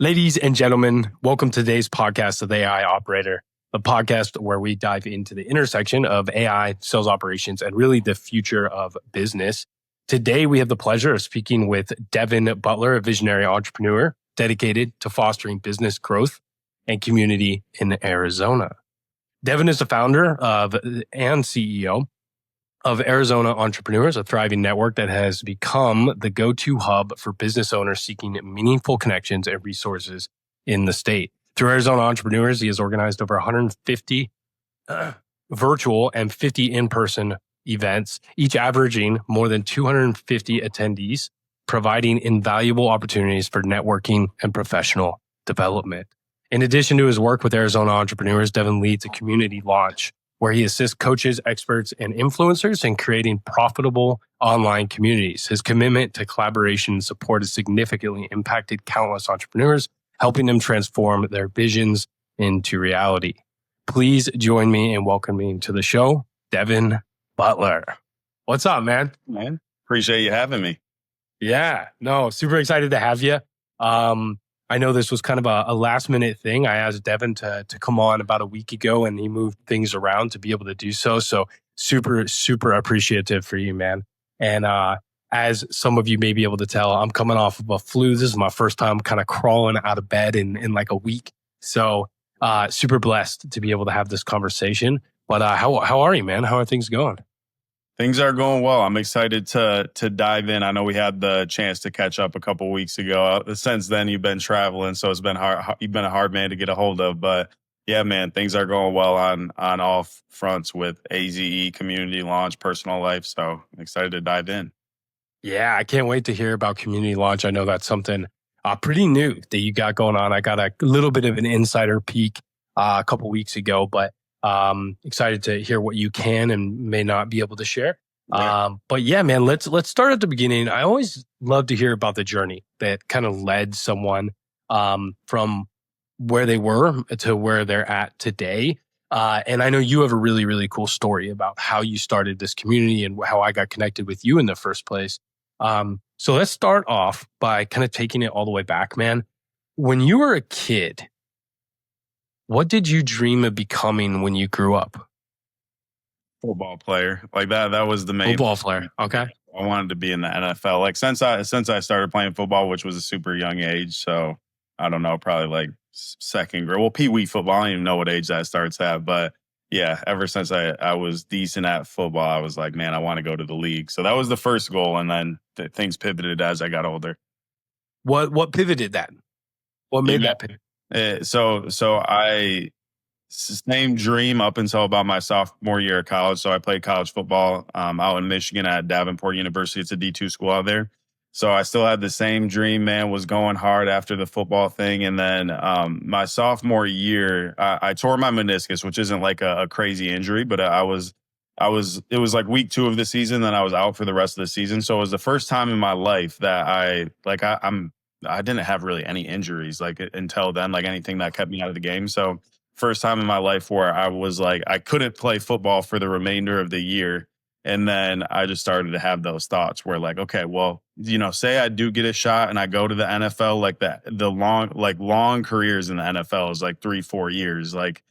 Ladies and gentlemen, welcome to today's podcast of the AI Operator, a podcast where we dive into the intersection of AI, sales operations, and really the future of business. Today, we have the pleasure of speaking with Devin Butler, a visionary entrepreneur dedicated to fostering business growth and community in Arizona. Devin is the founder of and CEO of Arizona Entrepreneurs, a thriving network that has become the go-to hub for business owners seeking meaningful connections and resources in the state. Through Arizona Entrepreneurs, he has organized over 150 virtual and 50 in-person events, each averaging more than 250 attendees, providing invaluable opportunities for networking and professional development. In addition to his work with Arizona Entrepreneurs, Devin leads a community launch where he assists coaches, experts, and influencers in creating profitable online communities. His commitment to collaboration and support has significantly impacted countless entrepreneurs, helping them transform their visions into reality. Please join me in welcoming to the show, Devin Butler. What's up, man? Man, appreciate you having me. Yeah, no, super excited to have you. I know this was kind of a last minute thing. I asked Devin to come on about a week ago and he moved things around to be able to do so. So super appreciative for you, man. And as some of you may be able to tell, I'm coming off of a flu. This is my first time kind of crawling out of bed in like a week. So super blessed to be able to have this conversation. But how are you, man? How are things going? Things are going well. I'm excited to dive in. I know we had the chance to catch up a couple of weeks ago. Since then, you've been traveling, so it's been hard. You've been a hard man to get a hold of. But yeah, man, things are going well on all fronts with AZE, community launch, personal life. So I'm excited to dive in. Yeah, I can't wait to hear about community launch. I know that's something pretty new that you got going on. I got a little bit of an insider peek a couple weeks ago, but excited to hear what you can and may not be able to share. Right. But yeah, man, let's start at the beginning. I always love to hear about the journey that kind of led someone from where they were to where they're at today. And I know you have a really, really cool story about how you started this community and how I got connected with you in the first place. So let's start off by kind of taking it all the way back, man. When you were a kid, what did you dream of becoming when you grew up? Football player. Like that was the main football player. Okay. I wanted to be in the NFL. Like since I started playing football, which was a super young age. So I don't know, probably like second grade. Well, Pee Wee football. I don't even know what age that starts at. But yeah, ever since I was decent at football, I was like, man, I want to go to the league. So that was the first goal. And then things pivoted as I got older. What pivoted that? What made that pivot? So I same dream up until about my sophomore year of college. So I played college football out in Michigan at Davenport University. It's a D2 school out there. So I still had the same dream, man, was going hard after the football thing. And then my sophomore year, I tore my meniscus, which isn't like a crazy injury, but it was like week 2 of the season. Then I was out for the rest of the season. So it was the first time in my life that I didn't have really any injuries like until then, like anything that kept me out of the game. So first time in my life where I was like, I couldn't play football for the remainder of the year. And then I just started to have those thoughts where like, okay, well, say I do get a shot and I go to the NFL, like the long careers in the NFL is like 3-4 years. Like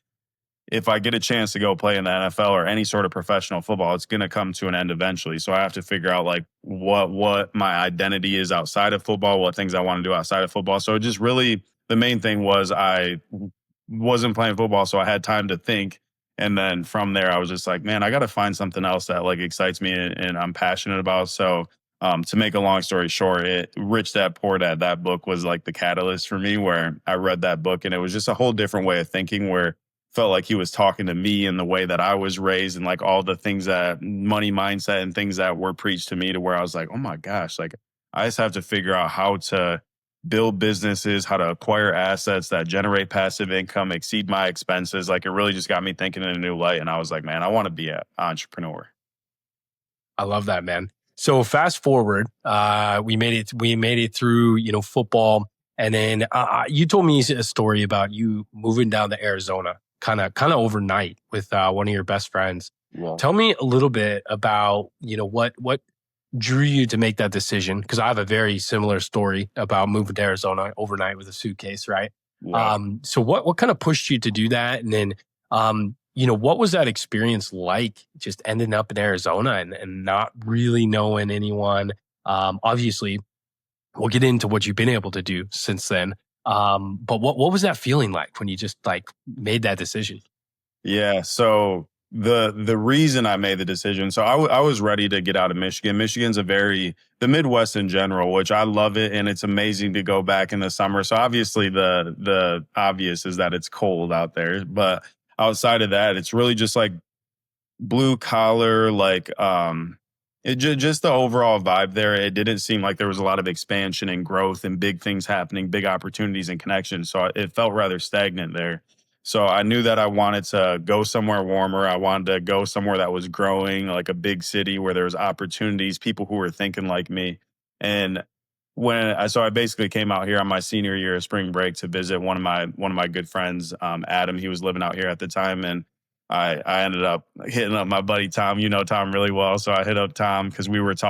if I get a chance to go play in the NFL or any sort of professional football, it's going to come to an end eventually. So I have to figure out like what my identity is outside of football, what things I want to do outside of football. So just really the main thing was I wasn't playing football, so I had time to think. And then from there, I was just like, man, I got to find something else that like excites me and I'm passionate about. So to make a long story short, Rich Dad Poor Dad, that book was like the catalyst for me where I read that book and it was just a whole different way of thinking where felt like he was talking to me in the way that I was raised and like all the things that money mindset and things that were preached to me to where I was like, oh my gosh, like I just have to figure out how to build businesses, how to acquire assets that generate passive income, exceed my expenses. Like it really just got me thinking in a new light. And I was like, man, I want to be an entrepreneur. I love that, man. So fast forward, we made it through, football. And then you told me a story about you moving down to Arizona kind of overnight with one of your best friends. Well, Tell me a little bit about, what drew you to make that decision? Because I have a very similar story about moving to Arizona overnight with a suitcase, right? Yeah. So what kind of pushed you to do that? And then, what was that experience like just ending up in Arizona and not really knowing anyone? Obviously, we'll get into what you've been able to do since then. But what was that feeling like when you just like made that decision? Yeah. So the reason I made the decision, so I was ready to get out of Michigan. Michigan's the Midwest in general, which I love it, and it's amazing to go back in the summer. So obviously the obvious is that it's cold out there, but outside of that, it's really just like blue collar, like just the overall vibe there. It didn't seem like there was a lot of expansion and growth and big things happening, big opportunities and connections. So it felt rather stagnant there. So I knew that I wanted to go somewhere warmer. I wanted to go somewhere that was growing, like a big city where there was opportunities, people who were thinking like me. And so I basically came out here on my senior year of spring break to visit one of my good friends, Adam. He was living out here at the time, and I ended up hitting up my buddy Tom. You know Tom really well, so I hit up Tom because we worked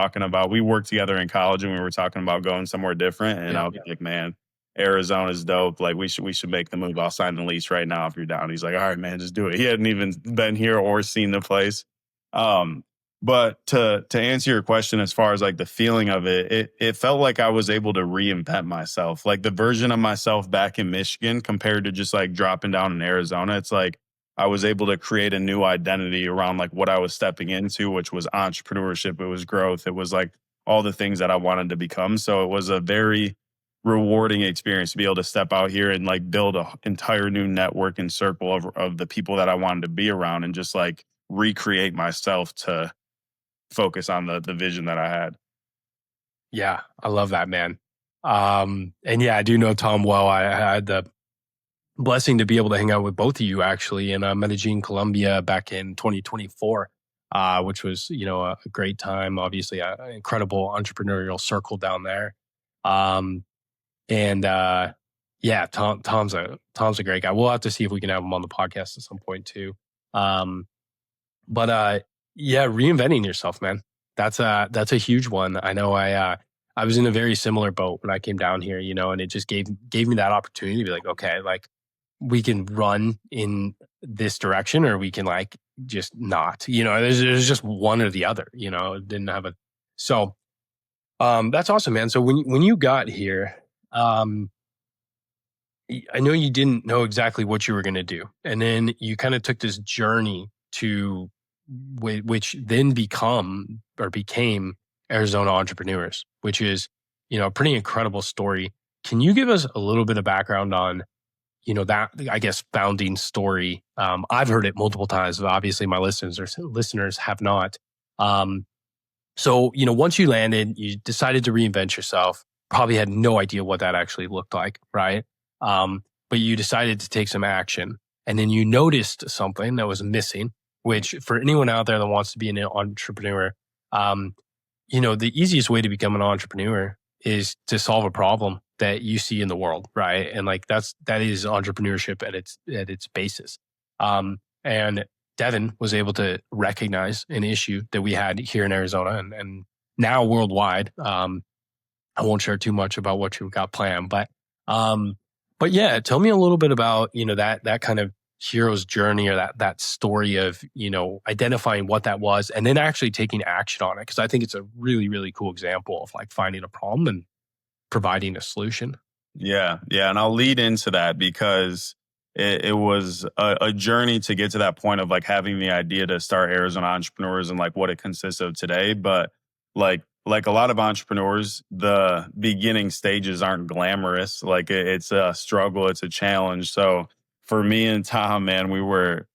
together in college, and we were talking about going somewhere different. And Yeah. I was like, man, Arizona's dope. Like we should make the move. I'll sign the lease right now if you're down. He's like, all right, man, just do it. He hadn't even been here or seen the place. Um, but to answer your question, as far as like the feeling of it felt like I was able to reinvent myself, like the version of myself back in Michigan compared to just like dropping down in Arizona. It's like I was able to create a new identity around like what I was stepping into, which was entrepreneurship. It was growth. It was like all the things that I wanted to become. So it was a very rewarding experience to be able to step out here and like build an entire new network and circle of the people that I wanted to be around and just like recreate myself to focus on the vision that I had. Yeah, I love that, man. And yeah, I do know Tom well. I had the blessing to be able to hang out with both of you actually in Medellin, Colombia back in 2024, which was, a great time. Obviously, an incredible entrepreneurial circle down there. Um, and yeah, Tom's a great guy. We'll have to see if we can have him on the podcast at some point too. Um, but yeah, reinventing yourself, man. That's a huge one. I know I was in a very similar boat when I came down here, and it just gave me that opportunity to be like, okay, like we can run in this direction or we can like just not, there's just one or the other, it didn't have so that's awesome, man. So when you got here, um I know you didn't know exactly what you were going to do. And then you kind of took this journey to which then became Arizona Entrepreneurs, which is, a pretty incredible story. Can you give us a little bit of background on, that, I guess, founding story? I've heard it multiple times, but obviously my listeners have not. So, once you landed, you decided to reinvent yourself, probably had no idea what that actually looked like, right? But you decided to take some action and then you noticed something that was missing, which for anyone out there that wants to be an entrepreneur, the easiest way to become an entrepreneur is to solve a problem that you see in the world, right? And like that is entrepreneurship at its basis. And Devin was able to recognize an issue that we had here in Arizona and now worldwide. I won't share too much about what you've got planned, but yeah, tell me a little bit about, that kind of hero's journey or that story of, identifying what that was and then actually taking action on it. Cause I think it's a really, really cool example of like finding a problem and providing a solution. Yeah, yeah, and I'll lead into that because it was a journey to get to that point of like having the idea to start Arizona Entrepreneurs and like what it consists of today. But like a lot of entrepreneurs, the beginning stages aren't glamorous. Like it's a struggle, it's a challenge. So for me and Tom, man, we were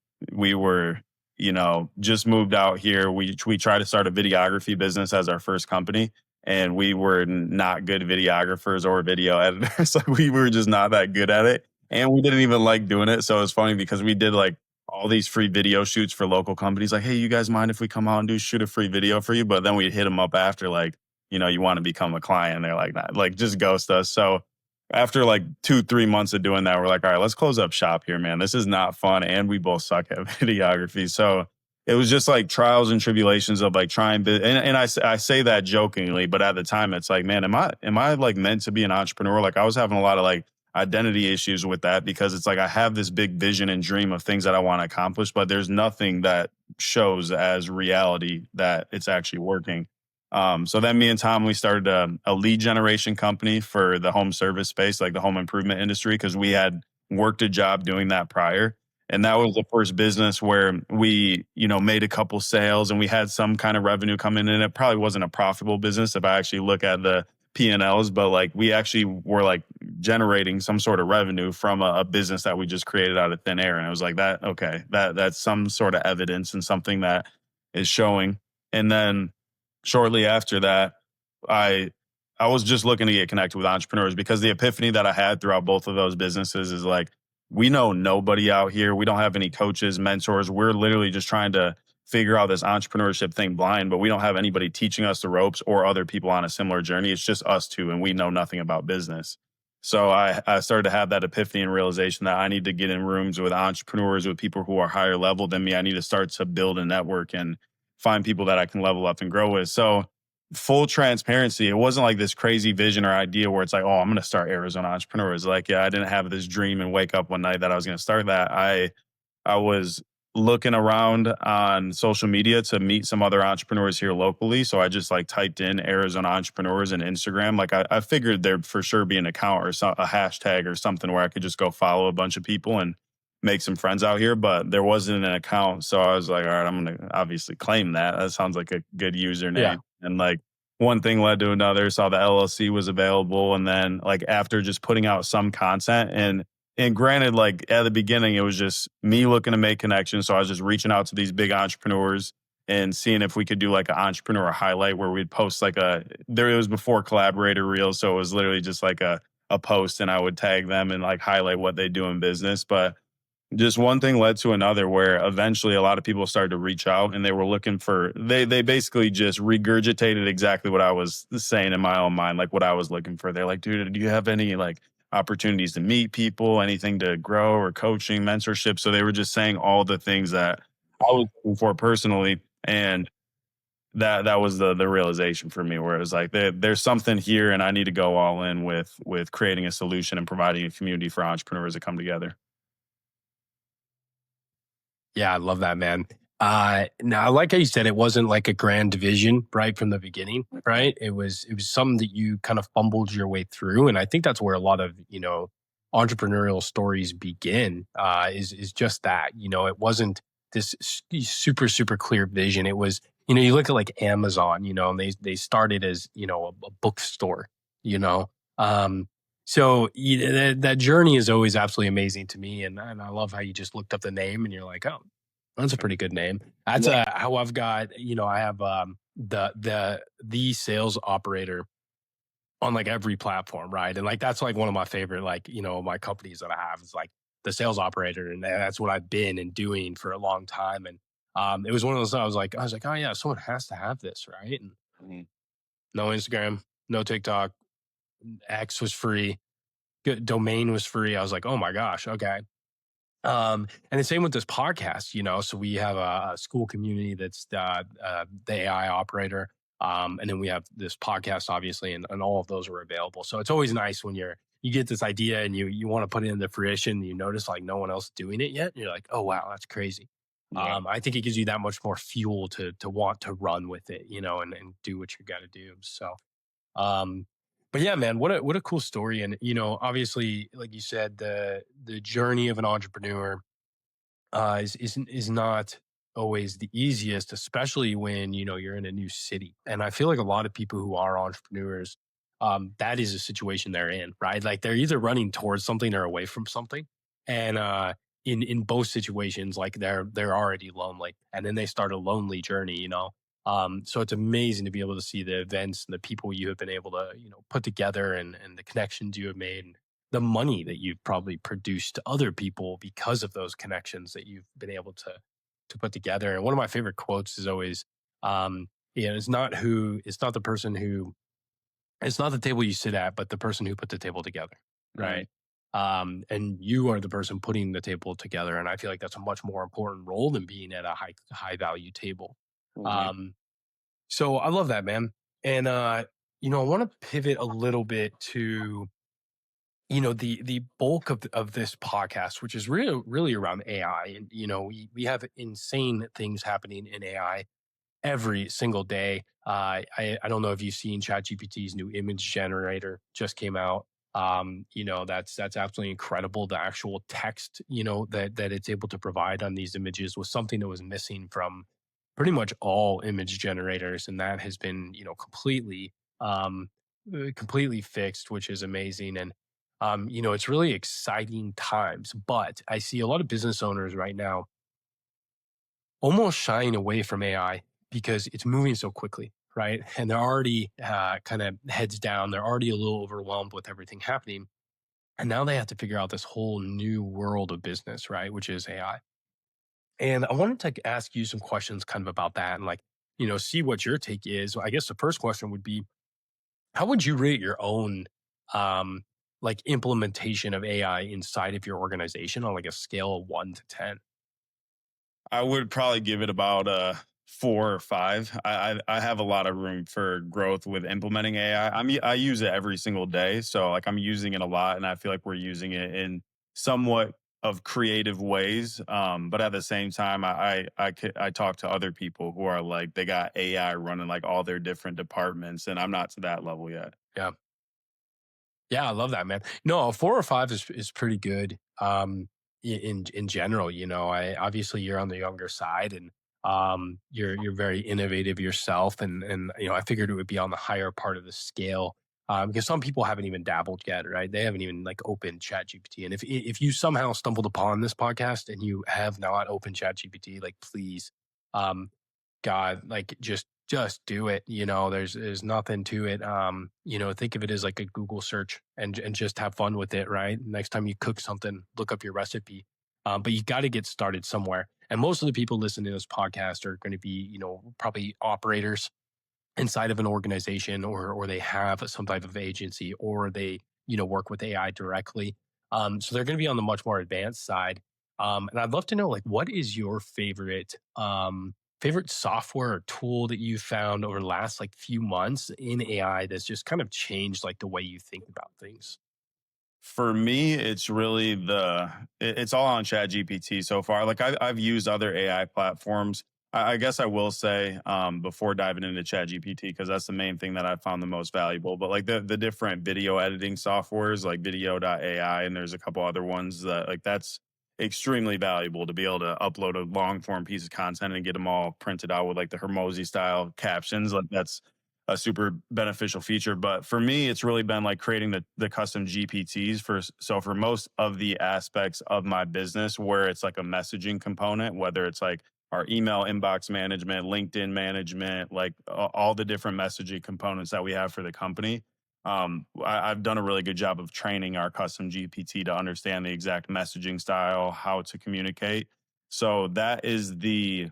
just moved out here. We tried to start a videography business as our first company, and we were not good videographers or video editors. Like we were just not that good at it. And we didn't even like doing it. So it's funny because we did like all these free video shoots for local companies. Like, hey, you guys mind if we come out and shoot a free video for you? But then we'd hit them up after like, you want to become a client. They're like, nah, like just ghost us. So after like 2-3 months of doing that, we're like, all right, let's close up shop here, man. This is not fun. And we both suck at videography. So it was just like trials and tribulations of like trying and I say that jokingly, but at the time it's like, man, am I like meant to be an entrepreneur? Like I was having a lot of like identity issues with that because it's like I have this big vision and dream of things that I want to accomplish, but there's nothing that shows as reality that it's actually working. So then me and Tom, we started a lead generation company for the home service space, like the home improvement industry, because we had worked a job doing that prior. And that was the first business where we, made a couple sales and we had some kind of revenue coming in. It probably wasn't a profitable business if I actually look at the P&Ls, but like we actually were like generating some sort of revenue from a business that we just created out of thin air. And it was like that, okay, that's some sort of evidence and something that is showing. And then shortly after that, I I was just looking to get connected with entrepreneurs because the epiphany that I had throughout both of those businesses is like, we know nobody out here. We don't have any coaches, mentors. We're literally just trying to figure out this entrepreneurship thing blind, but we don't have anybody teaching us the ropes or other people on a similar journey. It's just us two, and we know nothing about business. So I started to have that epiphany and realization that I need to get in rooms with entrepreneurs, with people who are higher level than me. I need to start to build a network and find people that I can level up and grow with. So full transparency, it wasn't like this crazy vision or idea where it's like, oh, I'm going to start Arizona Entrepreneurs. Like, yeah, I didn't have this dream and wake up one night that I was going to start that. I was looking around on social media to meet some other entrepreneurs here locally. So I just like typed in Arizona Entrepreneurs and Instagram. Like I figured there'd for sure be an account or a hashtag or something where I could just go follow a bunch of people and make some friends out here, but there wasn't an account. So I was like, all right, I'm going to obviously claim that. That sounds like a good Yeah. username. And like one thing led to another. Saw the LLC was available. And then like after just putting out some content and granted, like at the beginning, it was just me looking to make connections. So I was just reaching out to these big entrepreneurs and seeing if we could do like an entrepreneur highlight where we'd post like it was before collaborator reels. So it was literally just like a post and I would tag them and like highlight what they do in business. But just one thing led to another where eventually a lot of people started to reach out and they were looking for they basically just regurgitated exactly what I was saying in my own mind, like what I was looking for. They're like, dude, do you have any like opportunities to meet people, anything to grow or coaching, mentorship? So they were just saying all the things that I was looking for personally. And that was the realization for me where it was like there's something here and I need to go all in with creating a solution and providing a community for entrepreneurs to come together. Yeah, I love that, man. Now, like how you said, it wasn't like a grand vision right from the beginning, right? It was something that you kind of fumbled your way through, and I think that's where a lot of entrepreneurial stories begin. Is just that. It wasn't this super clear vision. It was you look at like Amazon, and they started as a bookstore, you know. Um, so that journey is always absolutely amazing to me, and I love how you just looked up the name and you're like, oh, that's a pretty good name. That's how I've got. I have the sales operator on like every platform, right? And like that's like one of my favorite like my companies that I have is like the sales operator, and that's what I've been and doing for a long time. And it was one of those I was like, oh yeah, someone has to have this, right? And Mhm. no Instagram, no TikTok, X was free, good domain was free. I was like, oh my gosh, okay. And the same with this podcast, so we have a school community that's the AI operator. And then we have this podcast, obviously, and all of those are available. So it's always nice when you get this idea and you want to put it into fruition, and you notice like no one else doing it yet. And you're like, oh wow, that's crazy. Yeah. I think it gives you that much more fuel to want to run with it, and do what you got to do. So um, but yeah, man, what a cool story. And obviously, like you said, the journey of an entrepreneur is not always the easiest, especially when you're in a new city. And I feel like a lot of people who are entrepreneurs, that is a situation they're in, right? Like they're either running towards something or away from something, and in both situations, like they're already lonely, and then they start a lonely journey. So it's amazing to be able to see the events and the people you have been able to put together, and the connections you have made, and the money that you've probably produced to other people because of those connections that you've been able to put together. And one of my favorite quotes is always, it's not the table you sit at, but the person who put the table together. Mhm. Right. And you are the person putting the table together. And I feel like that's a much more important role than being at a high value table. Mhm. Um, so I love that, man. And, I want to pivot a little bit to, the bulk of this podcast, which is really around AI. And, we have insane things happening in AI every single day. I don't know if you've seen ChatGPT's new image generator just came out. That's absolutely incredible. The actual text, that it's able to provide on these images was something that was missing from pretty much all image generators, and that has been, completely fixed, which is amazing. And it's really exciting times. But I see a lot of business owners right now almost shying away from AI because it's moving so quickly, right? And they're already kind of heads down. They're already a little overwhelmed with everything happening. And now they have to figure out this whole new world of business, right? Which is AI. And I wanted to ask you some questions kind of about that and see what your take is. I guess the first question would be, how would you rate your own um, implementation of AI inside of your organization on like a scale of 1 to 10? I would probably give it about a 4 or 5. I have a lot of room for growth with implementing AI. I use it every single day, so like I'm using it a lot, and I feel like we're using it in somewhat of creative ways. But at the same time, I talk to other people who are like they got AI running like all their different departments, and I'm not to that level yet. Yeah. Yeah, I love that, man. No, a 4 or 5 is pretty good. In general, I obviously you're on the younger side, and you're very innovative yourself, and I figured it would be on the higher part of the scale. Because some people haven't even dabbled yet, right? They haven't even opened ChatGPT. And if you somehow stumbled upon this podcast and you have not opened ChatGPT, please, um, God, just do it. There's nothing to it. Think of it as like a Google search and just have fun with it, right? Next time you cook something, look up your recipe. But you got to get started somewhere. And most of the people listening to this podcast are going to be, probably operators inside of an organization, or they have some type of agency, or they, work with AI directly. So they're going to be on the much more advanced side. And I'd love to know, what is your favorite software or tool that you found over the last few months in AI that's just kind of changed the way you think about things? For me, it's really it's all on ChatGPT so far. Like I've used other AI platforms. I guess I will say before diving into ChatGPT, because that's the main thing that I found the most valuable. But like the different video editing softwares like video.ai, and there's a couple other ones that that's extremely valuable to be able to upload a long form piece of content and get them all printed out with like the Hermosi style captions. Like that's a super beneficial feature. But for me, it's really been like creating the custom GPTs for most of the aspects of my business where it's like a messaging component, whether it's like our email inbox management, LinkedIn management, like all the different messaging components that we have for the company. I've done a really good job of training our custom GPT to understand the exact messaging style, how to communicate. So that is the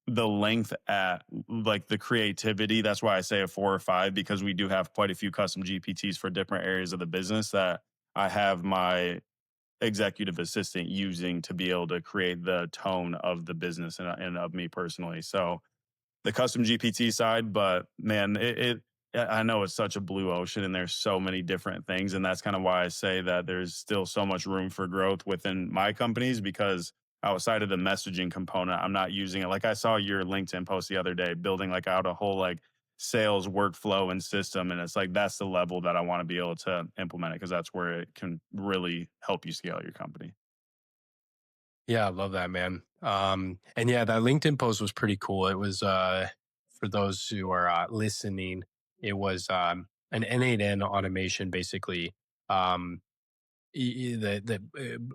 length at like the creativity. That's why I say a 4 or 5, because we do have quite a few custom GPTs for different areas of the business that I have my executive assistant using to be able to create the tone of the business and of me personally. So the custom GPT side, but man, I know it's such a blue ocean and there's so many different things. And that's kind of why I say that there's still so much room for growth within my companies, because outside of the messaging component, I'm not using it. Like I saw your LinkedIn post the other day, building out a whole sales workflow and system. And it's that's the level that I want to be able to implement it, because that's where it can really help you scale your company. Yeah, I love that, man. And yeah, that LinkedIn post was pretty cool. It was for those who are listening, it was an N8N automation, basically, that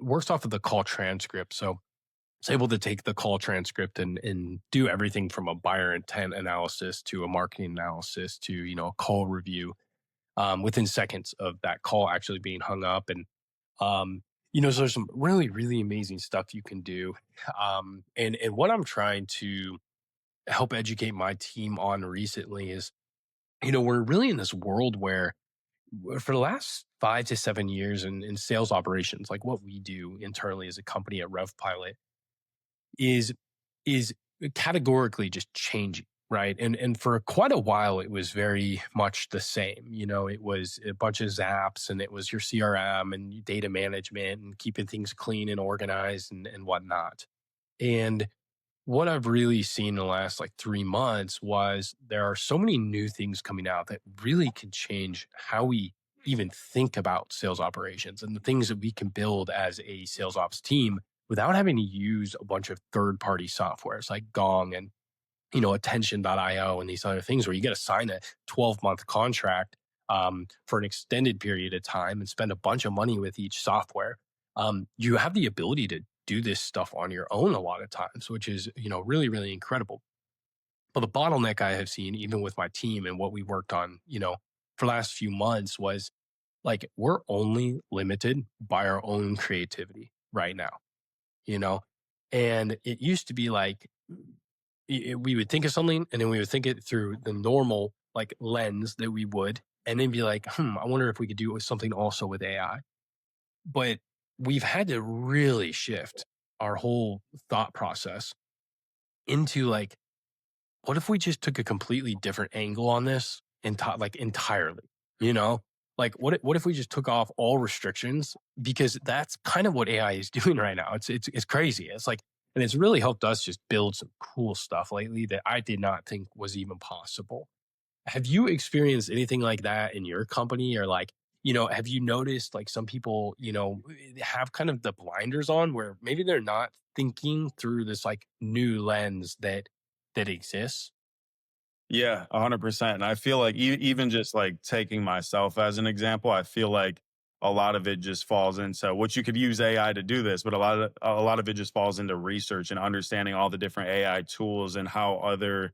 works off of the call transcript. So it's able to take the call transcript and do everything from a buyer intent analysis to a marketing analysis to a call review within seconds of that call actually being hung up. And so there's some really amazing stuff you can do. And what I'm trying to help educate my team on recently is, we're really in this world where for the last 5 to 7 years in sales operations, like what we do internally as a company at RevPilot is categorically just changing, right? And for quite a while, it was very much the same. It was a bunch of zaps, and it was your CRM and data management and keeping things clean and organized and whatnot. And what I've really seen in the last like 3 months was there are so many new things coming out that really could change how we even think about sales operations and the things that we can build as a sales ops team without having to use a bunch of third-party softwares like Gong and Attention.io and these other things where you get to sign a 12-month contract for an extended period of time and spend a bunch of money with each software. You have the ability to do this stuff on your own a lot of times, which is, really, really incredible. But the bottleneck I have seen, even with my team and what we worked on, for the last few months was like, we're only limited by our own creativity right now, and it used to be like, we would think of something and then we would think it through the normal like lens that we would, and then be like, I wonder if we could do something also with AI. But we've had to really shift our whole thought process into like, what if we just took a completely different angle on this and like entirely, like what if we just took off all restrictions? Because that's kind of what AI is doing right now. It's crazy. It's like, and it's really helped us just build some cool stuff lately that I did not think was even possible. Have you experienced anything like that in your company, or like, have you noticed like some people, have kind of the blinders on where maybe they're not thinking through this like new lens that exists? Yeah, 100%. And I feel like even just like taking myself as an example, I feel like a lot of it just falls into what you could use AI to do this, but a lot of it just falls into research and understanding all the different AI tools and how other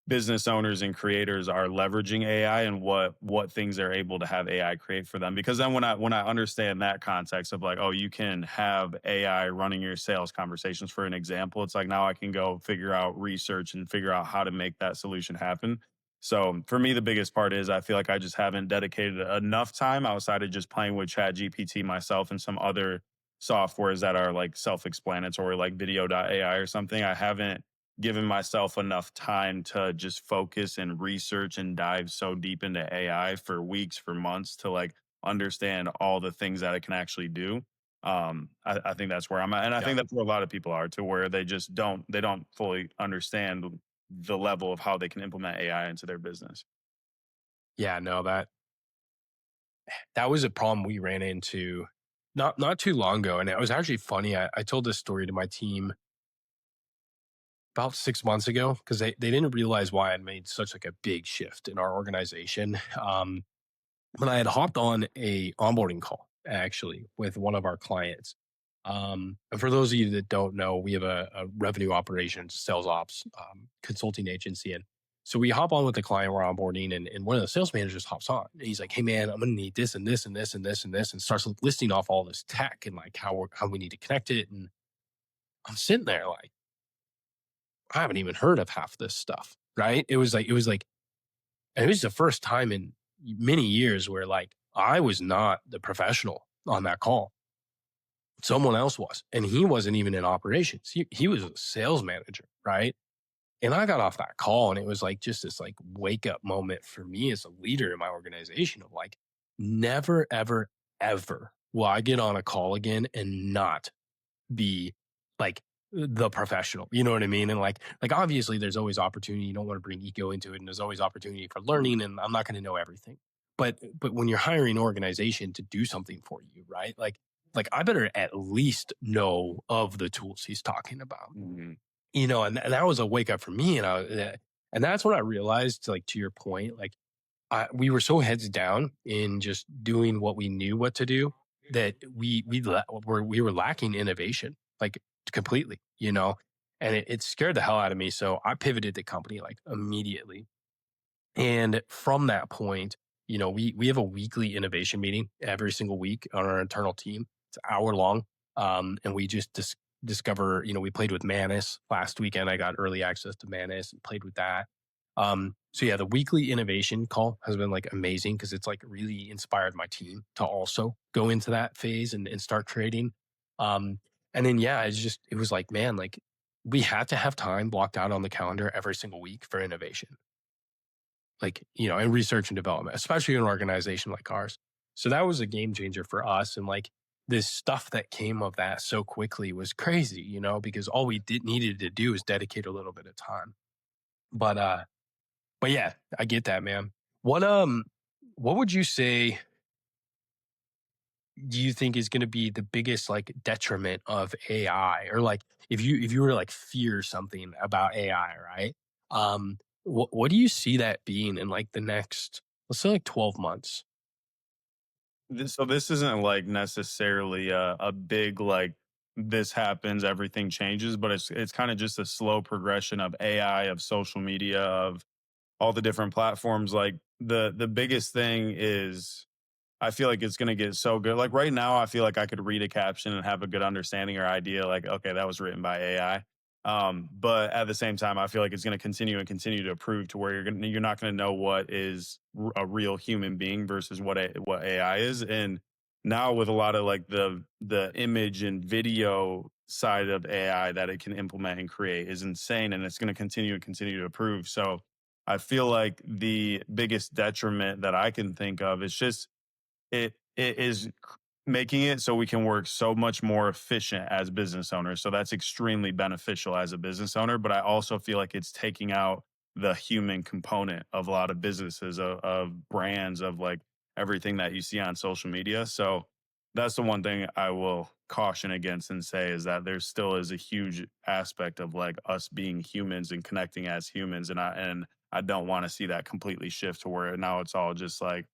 business owners and creators are leveraging AI and what things they're able to have AI create for them. Because then when I understand that context of like, oh, you can have AI running your sales conversations, for an example, it's like now I can go figure out research and figure out how to make that solution happen. So for me, the biggest part is I feel like I just haven't dedicated enough time outside of just playing with ChatGPT myself and some other softwares that are like self-explanatory, like video.ai or something. I haven't given myself enough time to just focus and research and dive so deep into AI for weeks, for months, to like understand all the things that it can actually do. I think that's where I'm at. And I think that's where a lot of people are, to where they just don't fully understand the level of how they can implement AI into their business. Yeah, no, that was a problem we ran into not too long ago. And it was actually funny. I told this story to my team about 6 months ago because they didn't realize why I'd made such like a big shift in our organization. But I had hopped on a onboarding call actually with one of our clients. And for those of you that don't know, we have a revenue operations, sales ops consulting agency. And so we hop on with the client we're onboarding, and one of the sales managers hops on. And he's like, hey man, I'm going to need this and this and this and this and this, and starts listing off all this tech and like how we need to connect it. And I'm sitting there like, I haven't even heard of half this stuff, right? It was like, and it was the first time in many years where like I was not the professional on that call. Someone else was, and he wasn't even in operations. He was a sales manager, right? And I got off that call, and it was like just this like wake up moment for me as a leader in my organization of like, never, ever, ever will I get on a call again and not be like the professional. You know what I mean? And like obviously there's always opportunity. You don't want to bring ego into it, and there's always opportunity for learning, and I'm not going to know everything. But when you're hiring an organization to do something for you, right? Like I better at least know of the tools he's talking about. Mm-hmm. And that was a wake up for me. And that's when I realized, like, to your point, like we were so heads down in just doing what we knew what to do that we were lacking innovation, like completely, and it scared the hell out of me. So I pivoted the company like immediately. And from that point, we have a weekly innovation meeting every single week on our internal team. It's an hour long. And we just discover, we played with Manus last weekend. I got early access to Manus and played with that. So yeah, the weekly innovation call has been like amazing because it's like really inspired my team to also go into that phase and start creating. And then yeah, it was like, man, like we had to have time blocked out on the calendar every single week for innovation, like, and research and development, especially in an organization like ours. So that was a game changer for us. And like this stuff that came of that so quickly was crazy, because all we needed to do is dedicate a little bit of time. But yeah, I get that, man. What would you say do you think is going to be the biggest like detriment of AI, or like if you were to like fear something about AI, right? What do you see that being in like the next, let's say like 12 months? This isn't like necessarily a big like this happens, everything changes, but it's kind of just a slow progression of AI, of social media, of all the different platforms. Like the biggest thing is I feel like it's going to get so good. Like right now, I feel like I could read a caption and have a good understanding or idea. Like, okay, that was written by AI. But at the same time, I feel like it's going to continue and continue to improve to where you're not going to know what is a real human being versus what AI is. And now with a lot of like the image and video side of AI that it can implement and create is insane, and it's going to continue and continue to improve. So I feel like the biggest detriment that I can think of is just it is making it so we can work so much more efficient as business owners. So that's extremely beneficial as a business owner. But I also feel like it's taking out the human component of a lot of businesses, of brands, of like everything that you see on social media. So that's the one thing I will caution against and say is that there still is a huge aspect of like us being humans and connecting as humans. And I don't want to see that completely shift to where now it's all just like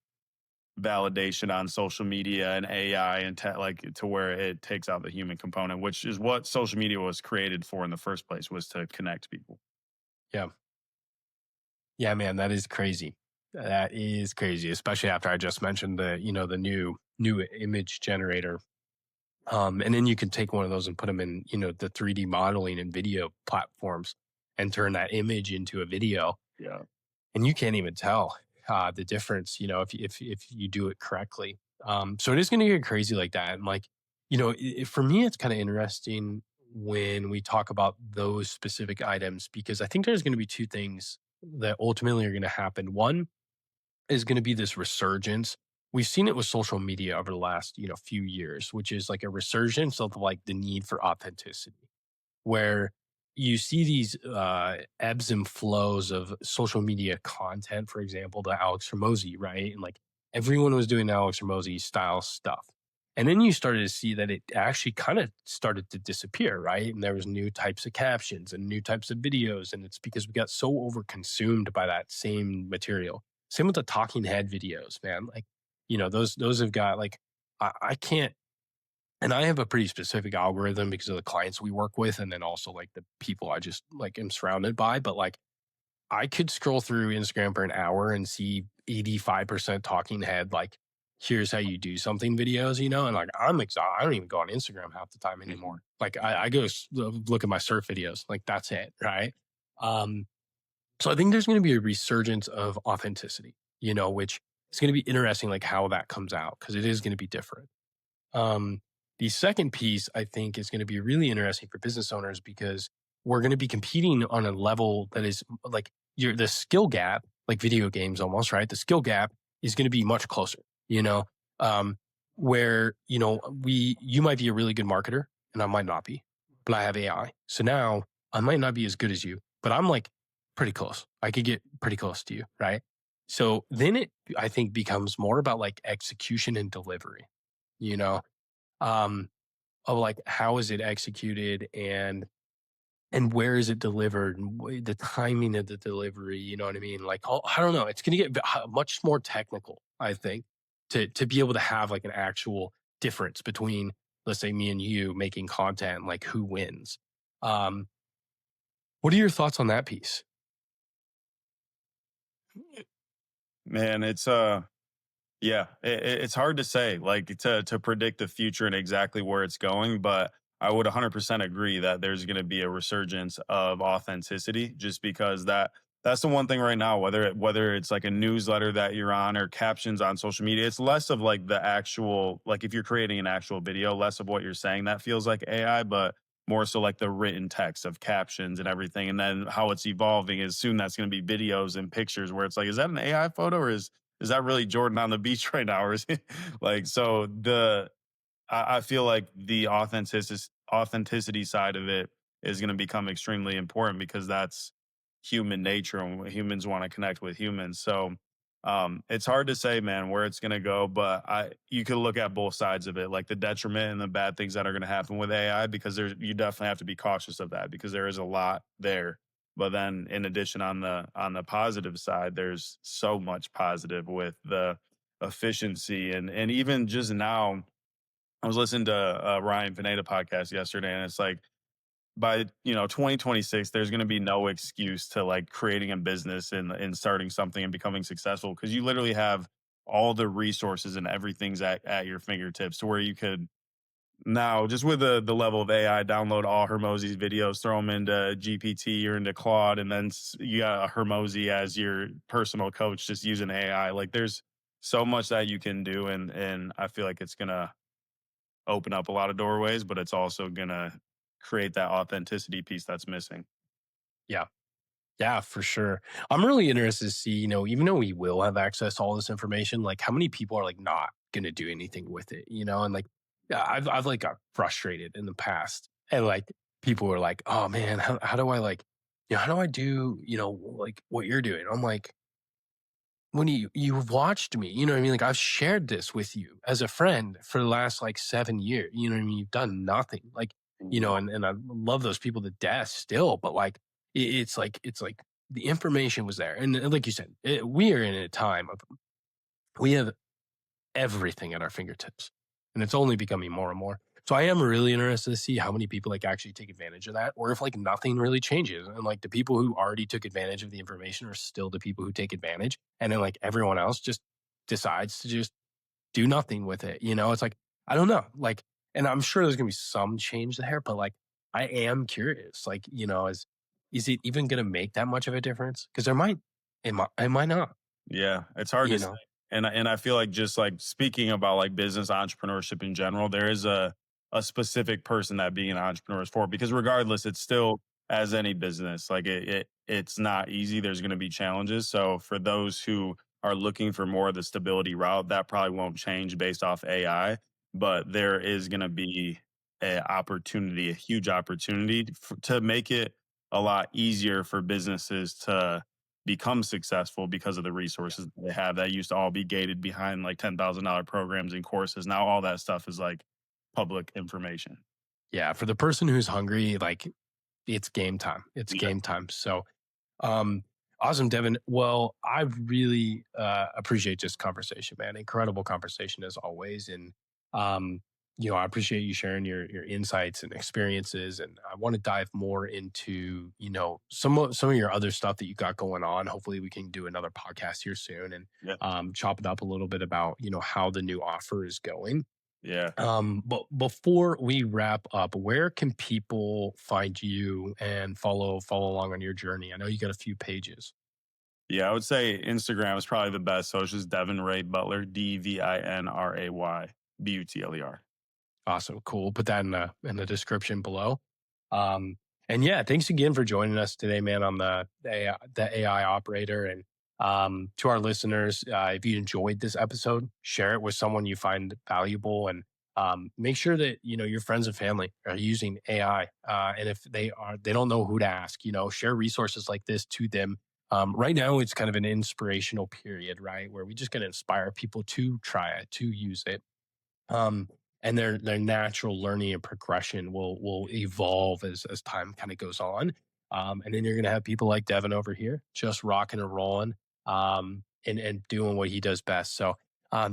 validation on social media and AI and like to where it takes out the human component, which is what social media was created for in the first place, was to connect people. Yeah. Yeah, man, that is crazy. That is crazy, especially after I just mentioned the new image generator. And then you can take one of those and put them in, the 3D modeling and video platforms and turn that image into a video. Yeah. And you can't even tell the difference, if you do it correctly. So it is going to get crazy like that. And like, for me, it's kind of interesting when we talk about those specific items, because I think there's going to be two things that ultimately are going to happen. One is going to be this resurgence. We've seen it with social media over the last, few years, which is like a resurgence of like the need for authenticity, where you see these ebbs and flows of social media content. For example, the Alex Hormozy, right? And like everyone was doing Alex Hormozy style stuff. And then you started to see that it actually kind of started to disappear, right? And there was new types of captions and new types of videos. And it's because we got so overconsumed by that same material. Same with the talking head videos, man. Like, those have got like, I can't, and I have a pretty specific algorithm because of the clients we work with, and then also like the people I just like am surrounded by. But like I could scroll through Instagram for an hour and see 85% talking head, like, here's how you do something videos, and like I'm exhausted. I don't even go on Instagram half the time anymore. Like I go look at my surf videos. Like that's it, right? So I think there's going to be a resurgence of authenticity, which is going to be interesting, like how that comes out, because it is going to be different. The second piece, I think, is going to be really interesting for business owners, because we're going to be competing on a level that is like the skill gap, like video games almost, right? The skill gap is going to be much closer, where, you might be a really good marketer and I might not be, but I have AI. So now I might not be as good as you, but I'm like pretty close. I could get pretty close to you, right? So then it, I think, becomes more about like execution and delivery, um, of like, how is it executed and where is it delivered, and the timing of the delivery, you know what I mean? Like, I don't know. It's going to get much more technical, I think, to be able to have like an actual difference between, let's say, me and you making content, like who wins. What are your thoughts on that piece? Man, it's it's hard to say, like to predict the future and exactly where it's going, but I would 100% agree that there's going to be a resurgence of authenticity, just because that's the one thing right now, whether it's like a newsletter that you're on or captions on social media, it's less of like the actual, like if you're creating an actual video, less of what you're saying that feels like AI, but more so like the written text of captions and everything. And then how it's evolving is soon that's going to be videos and pictures where it's like, is that an AI photo, or is that really Jordan on the beach right now? Or is it like, so I feel like the authenticity side of it is going to become extremely important, because that's human nature and humans want to connect with humans. So it's hard to say, man, where it's going to go, but you could look at both sides of it, like the detriment and the bad things that are going to happen with AI, because you definitely have to be cautious of that, because there is a lot there. But then in addition, on the positive side, there's so much positive with the efficiency, and even just now I was listening to Ryan Pineda podcast yesterday, and it's like by 2026, there's going to be no excuse to like creating a business and starting something and becoming successful, because you literally have all the resources and everything's at your fingertips, to where you could now, just with the level of AI, download all Hermosi's videos, throw them into GPT or into Claude, and then you got a Hermosi as your personal coach just using AI. Like there's so much that you can do, and I feel like it's gonna open up a lot of doorways, but it's also gonna create that authenticity piece that's missing. Yeah. Yeah, for sure. I'm really interested to see, even though we will have access to all this information, like how many people are like not going to do anything with it, and like, yeah, I've like got frustrated in the past, and like people were like, oh man, how do I like, how do I do, like what you're doing? I'm like, when you've watched me, you know what I mean? Like I've shared this with you as a friend for the last like 7 years, you know what I mean? You've done nothing, like, and I love those people to death still, but like, it's like the information was there. And like you said, we are in a time of, we have everything at our fingertips, and it's only becoming more and more. So I am really interested to see how many people like actually take advantage of that, or if like nothing really changes, and like the people who already took advantage of the information are still the people who take advantage, and then like everyone else just decides to just do nothing with it. It's like, I don't know, like, and I'm sure there's gonna be some change there, but like I am curious, like, is it even gonna make that much of a difference? Because it might not. Yeah, it's hard You to say. know, And I feel like, just like speaking about like business entrepreneurship in general, there is a specific person that being an entrepreneur is for, because regardless, it's still, as any business, like it's not easy. There's going to be challenges. So for those who are looking for more of the stability route, that probably won't change based off AI, but there is going to be a huge opportunity to make it a lot easier for businesses to become successful, because of the resources they have that used to all be gated behind like $10,000 programs and courses. Now all that stuff is like public information. yeah, for the person who's hungry, like it's game time. It's Yeah. game time. So, um, awesome, Devin. Well, I really appreciate this conversation, man. Incredible conversation as always, and um, I appreciate you sharing your insights and experiences. And I want to dive more into some of your other stuff that you got going on. Hopefully, we can do another podcast here soon and Yeah. chop it up a little bit about how the new offer is going. Yeah. But before we wrap up, where can people find you and follow along on your journey? I know you got a few pages. Yeah. I would say Instagram is probably the best. So it's just Devin Ray Butler, DVINRAY BUTLER. Awesome, cool. Put that in the description below. Um, and yeah, thanks again for joining us today, man, on the AI operator. And to our listeners, if you enjoyed this episode, share it with someone you find valuable, and make sure that your friends and family are using AI. And if they don't know who to ask, share resources like this to them. Right now, it's kind of an inspirational period, right, where we just going to inspire people to try it, to use it. Um, and their natural learning and progression will evolve as time kind of goes on. And then you're going to have people like Devin over here just rocking and rolling, and doing what he does best. So,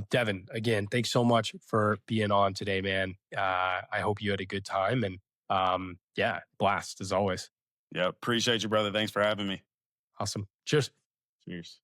Devin, again, thanks so much for being on today, man. I hope you had a good time, and yeah, blast as always. Yeah. Appreciate you, brother. Thanks for having me. Awesome. Cheers. Cheers.